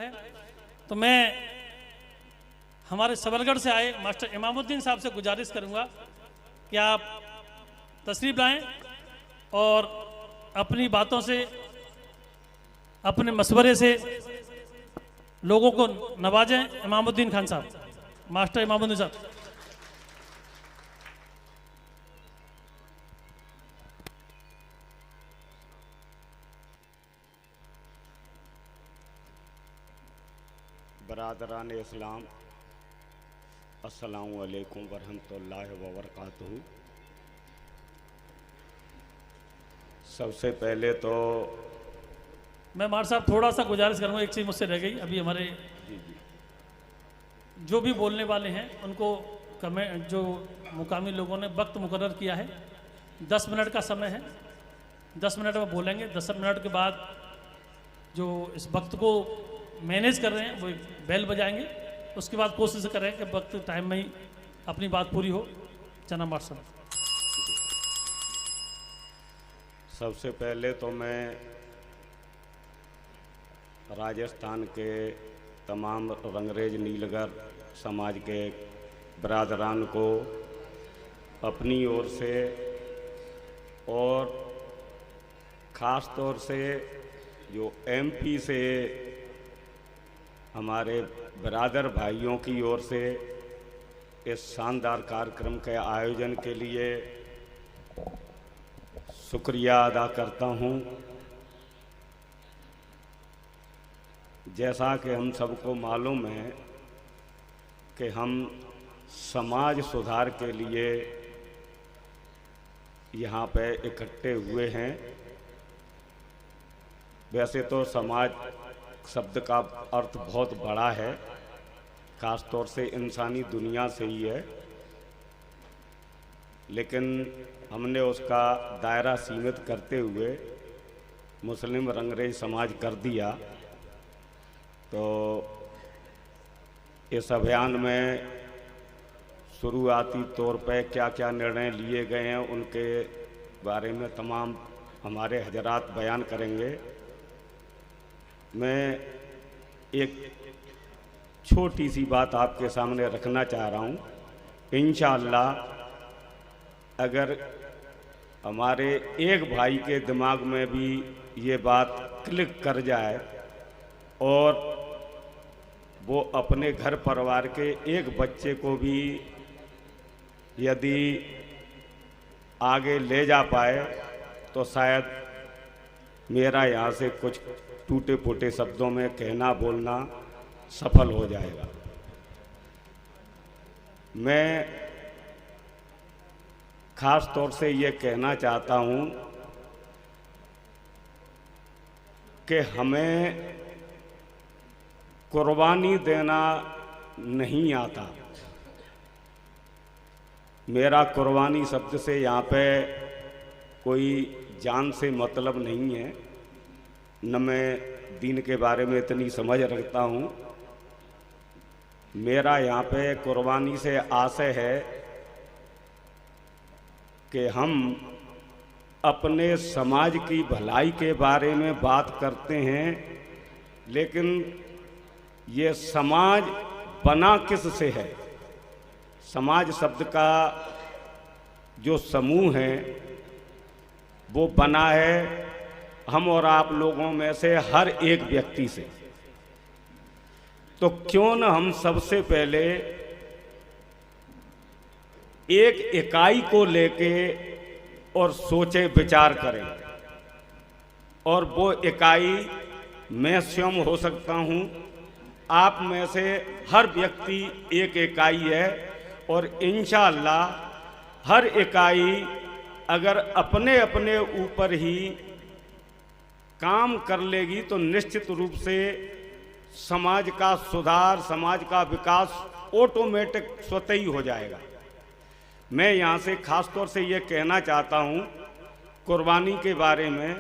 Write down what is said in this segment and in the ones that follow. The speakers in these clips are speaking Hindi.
है तो मैं हमारे सबलगढ़ से आए मास्टर इमामुद्दीन साहब से गुजारिश करूंगा कि आप तशरीफ लाएं और अपनी बातों से अपने मशवरे से लोगों को नवाजें। इमामुद्दीन खान साहब, मास्टर इमामुद्दीन साहब। बरादरान इस्लाम, अस्सलामु अलैकुम वरहमतुल्लाहि व बरकातुहू। सबसे पहले तो मैं मार साहब थोड़ा सा गुजारिश करूंगा, एक चीज़ मुझसे रह गई। अभी हमारे जो भी बोलने वाले हैं उनको कमेंट, जो मुकामी लोगों ने वक्त मुकर्रर किया है, 10 मिनट का समय है। 10 मिनट में बोलेंगे। 10 मिनट के बाद जो इस वक्त को मैनेज कर रहे हैं वो बेल बजाएंगे। उसके बाद कोशिश करें कि वक्त टाइम में ही अपनी बात पूरी हो। जना मार साहब। सबसे पहले तो मैं राजस्थान के तमाम रंगरेज नीलगर समाज के बरादरान को अपनी ओर से और ख़ास तौर से जो एमपी से हमारे बरादर भाइयों की ओर से इस शानदार कार्यक्रम के आयोजन के लिए शुक्रिया अदा करता हूं। जैसा कि हम सबको मालूम है कि हम समाज सुधार के लिए यहाँ पे इकट्ठे हुए हैं। वैसे तो समाज शब्द का अर्थ बहुत बड़ा है, ख़ास तौर से इंसानी दुनिया से ही है, लेकिन हमने उसका दायरा सीमित करते हुए मुस्लिम रंगरेज समाज कर दिया। तो इस अभियान में शुरुआती तौर पे क्या क्या निर्णय लिए गए हैं उनके बारे में तमाम हमारे हजरात बयान करेंगे। मैं एक छोटी सी बात आपके सामने रखना चाह रहा हूँ। इंशाअल्लाह अगर हमारे एक भाई के दिमाग में भी ये बात क्लिक कर जाए और वो अपने घर परिवार के एक बच्चे को भी यदि आगे ले जा पाए तो शायद मेरा यहाँ से कुछ टूटे फूटे शब्दों में कहना बोलना सफल हो जाएगा। मैं खास तौर से ये कहना चाहता हूँ कि हमें कुर्बानी देना नहीं आता। मेरा कुर्बानी शब्द से यहाँ पे कोई जान से मतलब नहीं है, न मैं दीन के बारे में इतनी समझ रखता हूँ। मेरा यहाँ पे कुर्बानी से आशय है कि हम अपने समाज की भलाई के बारे में बात करते हैं, लेकिन ये समाज बना किस से है? समाज शब्द का जो समूह है वो बना है हम और आप लोगों में से हर एक व्यक्ति से। तो क्यों न हम सबसे पहले एक इकाई को लेके और सोचे विचार करें। और वो इकाई मैं स्वयं हो सकता हूँ, आप में से हर व्यक्ति एक इकाई है। और इंशाअल्लाह हर इकाई अगर अपने अपने ऊपर ही काम कर लेगी तो निश्चित रूप से समाज का सुधार, समाज का विकास ऑटोमेटिक स्वतः ही हो जाएगा। मैं यहाँ से खास तौर से ये कहना चाहता हूँ कुर्बानी के बारे में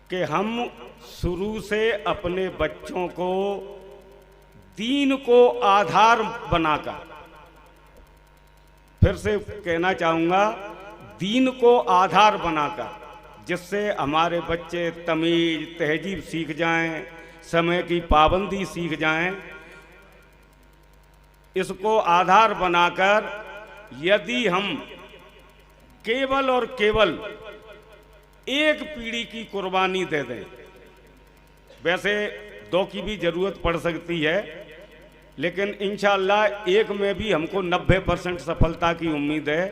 कि हम शुरू से अपने बच्चों को दीन को आधार बनाकर, फिर से कहना चाहूँगा, दीन को आधार बनाकर, जिससे हमारे बच्चे तमीज़ तहजीब सीख जाएं, समय की पाबंदी सीख जाएं। इसको आधार बनाकर यदि हम केवल और केवल एक पीढ़ी की कुर्बानी दे दें, वैसे दो की भी जरूरत पड़ सकती है, लेकिन इंशाअल्लाह एक में भी हमको 90% सफलता की उम्मीद है।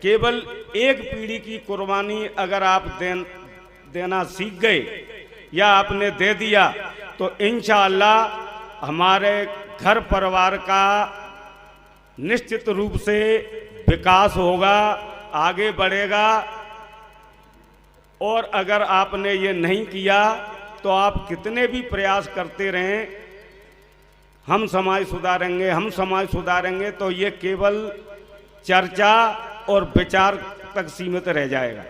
केवल एक पीढ़ी की कुर्बानी अगर आप देना सीख गए या आपने दे दिया तो इंशाअल्लाह हमारे घर परिवार का निश्चित रूप से विकास होगा, आगे बढ़ेगा। और अगर आपने ये नहीं किया तो आप कितने भी प्रयास करते रहें, हम समाज सुधारेंगे, हम समाज सुधारेंगे, तो ये केवल चर्चा और विचार तक सीमित रह जाएगा।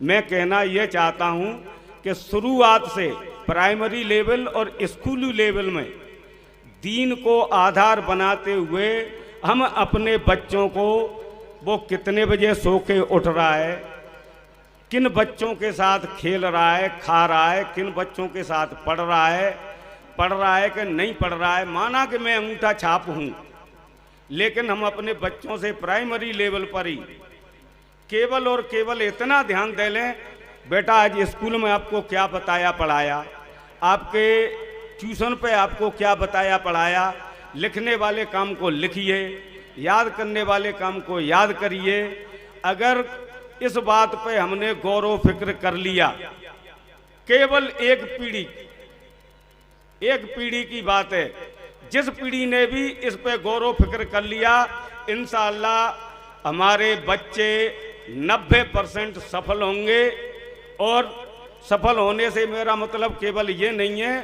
मैं कहना ये चाहता हूँ कि शुरुआत से प्राइमरी लेवल और स्कूली लेवल में दीन को आधार बनाते हुए हम अपने बच्चों को, वो कितने बजे सो के उठ रहा है, किन बच्चों के साथ खेल रहा है, खा रहा है, किन बच्चों के साथ पढ़ रहा है कि नहीं पढ़ रहा है। माना कि मैं अंगूठा छाप हूँ, लेकिन हम अपने बच्चों से प्राइमरी लेवल पर ही केवल और केवल इतना ध्यान दे लें, बेटा आज स्कूल में आपको क्या बताया पढ़ाया, आपके ट्यूशन पे आपको क्या बताया पढ़ाया, लिखने वाले काम को लिखिए, याद करने वाले काम को याद करिए। अगर इस बात पे हमने गौर फिक्र कर लिया, केवल एक पीढ़ी की बात है, जिस पीढ़ी ने भी इस पे गौर फिक्र कर लिया, इंशाअल्लाह हमारे बच्चे 90% सफल होंगे। और सफल होने से मेरा मतलब केवल ये नहीं है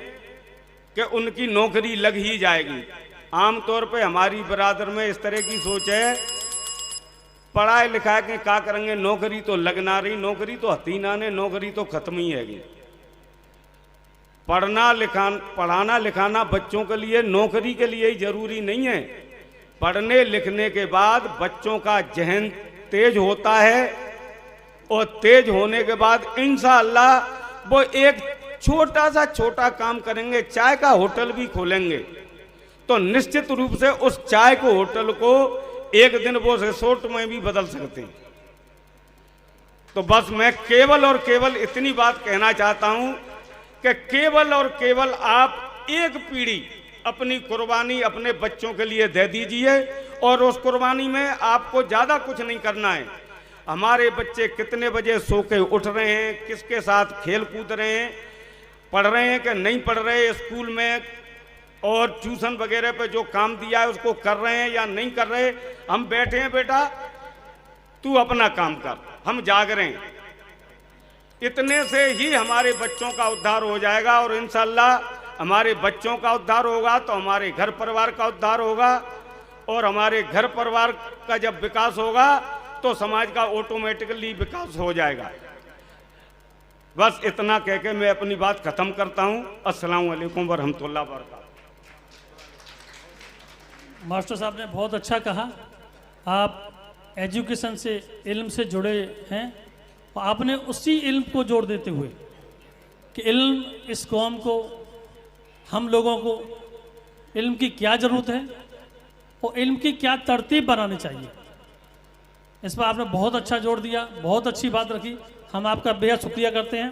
कि उनकी नौकरी लग ही जाएगी। आमतौर पे हमारी बरादर में इस तरह की सोच है, पढ़ाई लिखा के क्या करेंगे, नौकरी तो लगना रही, नौकरी तो हतीना ने, नौकरी तो खत्म ही हैगी। पढ़ाना लिखाना बच्चों के लिए नौकरी के लिए ही जरूरी नहीं है। पढ़ने लिखने के बाद बच्चों का जहन तेज होता है, और तेज होने के बाद इंशाअल्लाह वो एक छोटा काम करेंगे, चाय का होटल भी खोलेंगे, तो निश्चित रूप से उस चाय को होटल को एक दिन वो रिसोर्ट में भी बदल सकते हैं। तो बस मैं केवल और केवल इतनी बात कहना चाहता हूं कि केवल और केवल आप एक पीढ़ी अपनी कुर्बानी अपने बच्चों के लिए दे दीजिए, और उस कुर्बानी में आपको ज़्यादा कुछ नहीं करना है। हमारे बच्चे कितने बजे सो के उठ रहे हैं, किसके साथ खेल कूद रहे हैं, पढ़ रहे हैं कि नहीं पढ़ रहे, स्कूल में और ट्यूशन वगैरह पे जो काम दिया है उसको कर रहे हैं या नहीं कर रहे। हम बैठे हैं, बेटा तू अपना काम कर, हम जाग रहे हैं। इतने से ही हमारे बच्चों का उद्धार हो जाएगा, और इंशाअल्लाह हमारे बच्चों का उद्धार होगा तो हमारे घर परिवार का उद्धार होगा, और हमारे घर परिवार का जब विकास होगा तो समाज का ऑटोमेटिकली विकास हो जाएगा। बस इतना कह के मैं अपनी बात खत्म करता हूं। अस्सलाम वालेकुम वरहमतुल्लाह वबरकातुहू। मास्टर साहब ने बहुत अच्छा कहा, आप एजुकेशन से, इल्म से जुड़े हैं, और आपने उसी इल्म को जोड़ देते हुए कि इल्म इस कौम को, हम लोगों को इल्म की क्या ज़रूरत है और इल्म की क्या तरतीब बनानी चाहिए, इस पर आपने बहुत अच्छा जोड़ दिया, बहुत अच्छी बात रखी। हम आपका बेहद शुक्रिया करते हैं।